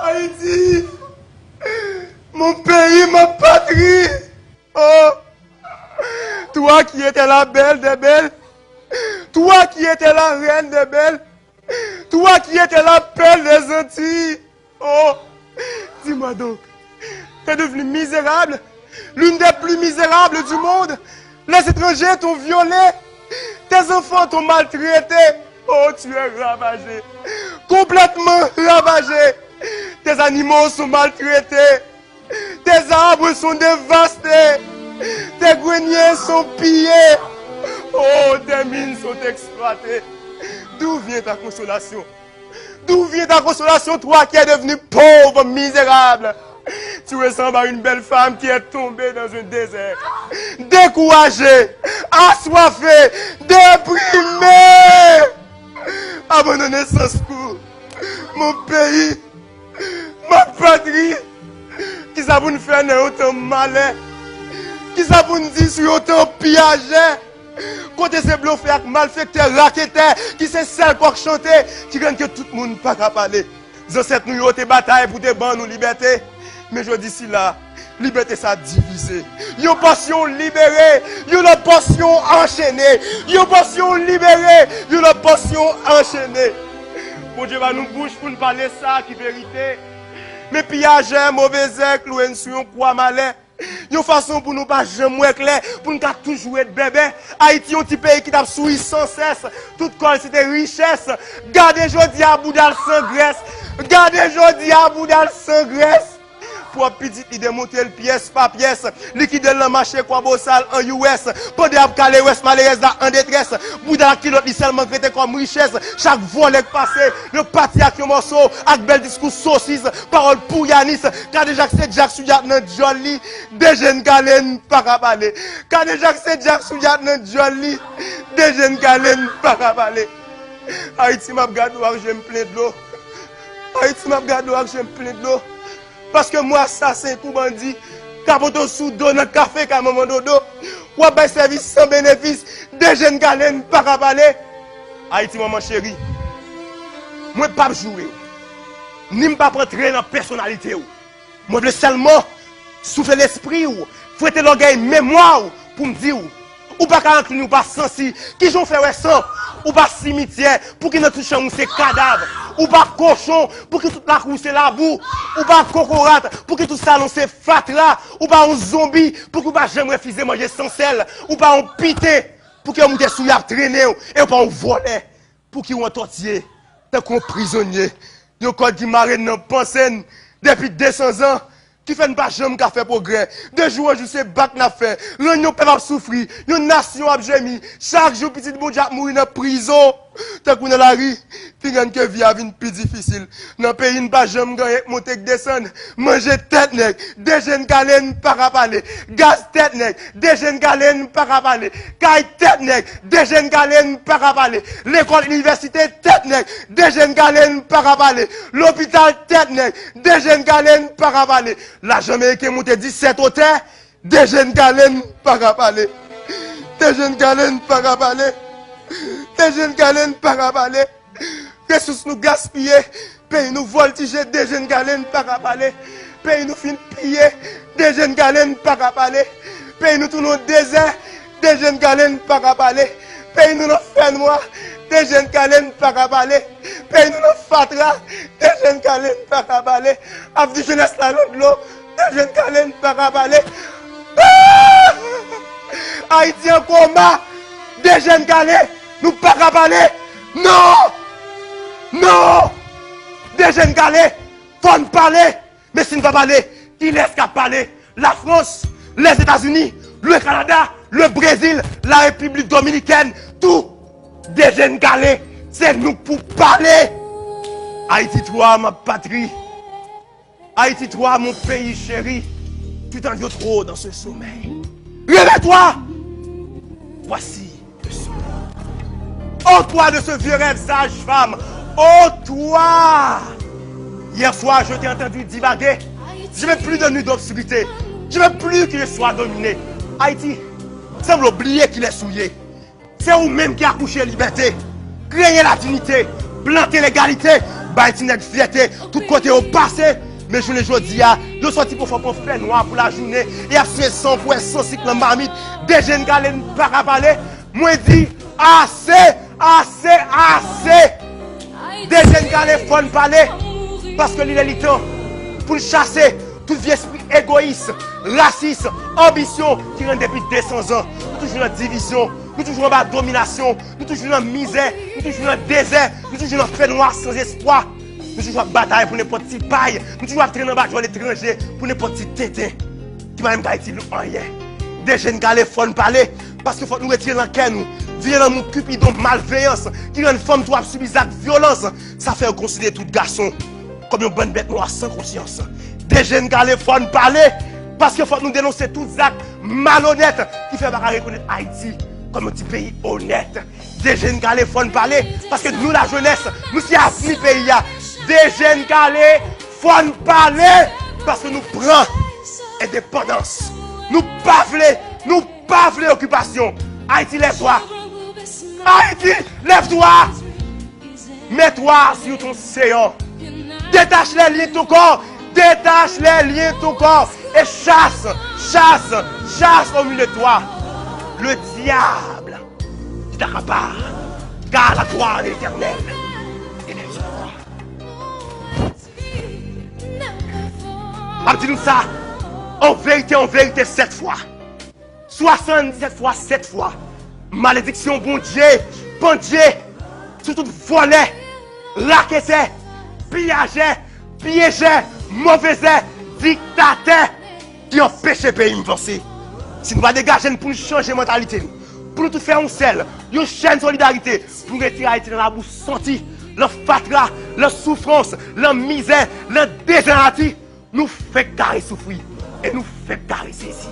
Haïti, mon pays, ma patrie. Oh, toi qui étais la belle des belles, toi qui étais la reine des belles, toi qui étais la perle des Antilles. Oh, dis-moi donc, t'es devenu misérable, l'une des plus misérables du monde. Les étrangers t'ont violé, tes enfants t'ont maltraité. Oh, tu es ravagé, complètement ravagé. Tes animaux sont maltraités, tes arbres sont dévastés, tes greniers sont pillés. Oh, tes mines sont exploitées. D'où vient ta consolation? D'où vient ta consolation, toi qui es devenu pauvre, misérable? Tu ressembles à une belle femme qui est tombée dans un désert, découragée, assoiffée, déprimée, abandonnée sans secours. Mon pays, ma patrie, qui ça vous fait autant malin, qui ça vous dit sur autant piégé, côté ces bluffeurs, malfaiteurs, raquetteurs, qui c'est celle pour chanter, qui gagne que tout le monde pas qu'à parler. Ils ont cette nous te bataille pour te ban nous liberté. Mais je dis si là, liberté ça divisé. Une passion libérée, une passion enchaînée, une passion libérée, une passion enchaînée. Bon Dieu va nous bouche pour nous parler ça qui vérité. Mais pillage, mauvais aigle, ou sur un quoi malin. Une façon pour nous pas jamais clair, pour nous toujours être bébé. Haïti, un petit pays qui t'a souri sans cesse. Tout col c'était richesse. Gardez jodi à Boudal sans graisse. Gardez jodi à Boudal sans graisse. Pour petit, il démonter le pièce par pièce. Liquide le marché, quoi, beau sale en US. Pendant à caler West malheureuse là en détresse. Bouddha qui l'autre, seulement traité comme richesse. Chaque volet passé, le parti avec un morceau, avec bel discours saucisse, parole pour Yanis. Quand déjà c'est Jack Souyat dans Jolly, des jeunes galènes par à parler. Quand déjà c'est Jack Souyat dans Jolly, des jeunes galènes par à parler. Haïti m'a regardé, j'aime plein de l'eau. Haïti m'a regardé, j'aime plein de l'eau. Parce que moi, assassin, tout bandit, capote sous dos dans le café, comme maman dodo, ou un service sans bénéfice, des jeunes galènes, pas à parler. Haïti, maman chérie, moi, pas jouer, ni pas rentrer dans la personnalité. Moi, je veux seulement souffler l'esprit, fouetter l'orgueil, mémoire, pour me dire, ou pas qu'à nous pas sensi, qui j'en fait ça, ou pas cimetière, pour qu'ils ne touchent pas ces cadavres, ou pas cochon, pour que toute la cour c'est la boue, ou pas cocorate, pour que tout ça c'est fatra, ou pas un zombie, pour que pas jamais refuser manger sans sel, ou pas un pité, pour que vous êtes sous la traîner, et pas un volet, pour qu'ils ont tortillé, tant qu'on prisonnier, yon code qui marine dans pensée, depuis 200 ans, qui fait pas jamais qu'à faire progrès. De jour en jour, c'est bac n'a fait. L'union peut pas souffrir. Une nation a gémi. Chaque jour, petit bon Jack mourir dans prison. Tant qu'on est la rue, puis gagne que vie a une plus difficile. Dans le pays, pas jamais gagner, monter, descendre. Manger tête nègre. Des jeunes galènes par à parler. Gaz tête nègre. Des jeunes galènes par à parler. Caille tête nègre. Des jeunes galènes par à parler. L'école, université tête nègre. Des jeunes galènes par à parler. L'hôpital tête nègre. Des jeunes galènes par à parler. La Jamaïque est montée 17 hôtels. Des jeunes galènes par à parler. Des jeunes galènes par à parler. Des jeunes galènes par à parler. Ressources nous gaspillées. Pays nous voltiger. Des jeunes galènes par à parler. Pays nous fin piller. Des jeunes galènes par à parler. Pays nous tournons désert. Des jeunes galènes par à parler. Pays nous fait noir. Des jeunes galènes par à parler. Pays nous fatra. Des jeunes galènes par à parler. Avec du jeunesse là de l'eau. Des jeunes galènes par à parler. Haïti en combat. Des jeunes galènes. Nous pas qu'à parler. Non! Non! Des jeunes galets, faut nous parler. Mais si nous ne pas parler, qui laisse qu'à parler? La France, les États-Unis, le Canada, le Brésil, la République Dominicaine, tout. Des jeunes galets, c'est nous pour parler. Haïti, toi, ma patrie. Haïti, toi, mon pays chéri. Tu t'en viens trop dans ce sommeil. Réveille-toi! Voici le sommeil. Oh toi de ce vieux rêve sage-femme, oh toi! Hier soir, je t'ai entendu divaguer. Je ne veux plus de nuit d'obscurité. Je ne veux plus qu'il soit dominé. Haïti semble oublier qu'il est souillé. C'est vous-même qui a couché la liberté, créé la dignité, planté l'égalité, bah une net fierté, tout côté au passé. Mais je le dis, ils sorti pour faire un fait noir pour la journée. Et à 100 pour 100 cycles en marmite. Des jeunes gars ne pas parler. Moi dis assez. Des jeunes gars ne font parler. Parce que l'île est temps pour chasser tout vieux esprit égoïste, raciste, ambition qui rend depuis 200 ans. Nous toujours dans division, nous toujours dans domination, nous toujours dans misère, nous toujours dans désert, nous toujours dans fait noir sans espoir. Nous toujours bataille pour n'importe qui paille, nous toujours traîner dans bataille l'étranger pour n'importe qui tété. Qui m'a même pas dit rien. Des jeunes gars les font parler parce qu'il faut nous retirer dans cœur nous. Violent mon cupidon malveillance qui rend une femme toi subir cette violence, ça fait considérer tout garçon comme une bonne bête noire sans conscience. Des jeunes gars les font parler parce qu'il faut nous dénoncer tous les actes malhonnêtes qui fait pas reconnaître Haïti comme un petit pays honnête. Des jeunes gars les font parler parce que nous la jeunesse, nous sommes avenir pays. Des jeunes gars les font parler parce que nous prenons indépendance. Nous pas voulons occupation. Haïti lève-toi. Haïti lève-toi. Mets-toi sur ton séant. Détache les liens de ton corps. Détache les liens de ton corps. Et chasse au milieu de toi. Le diable qui t'accapare. Car la gloire de l'Éternel. Dis-nous ça. En vérité, 7 fois. 77 fois, 7 fois. Malédiction, bon Dieu, surtout volé, raqueté, piégé, mauvais, dictateur, qui empêche le pays d'avancer. Si nous ne dégager pour nous changer de mentalité, pour nous tout faire un seul, une chaîne de solidarité, pour retirer Haïti dans la bouche sentie, la fatra, la souffrance, la misère, la dégénération, nous fait carré souffrir et nous fait carré saisir.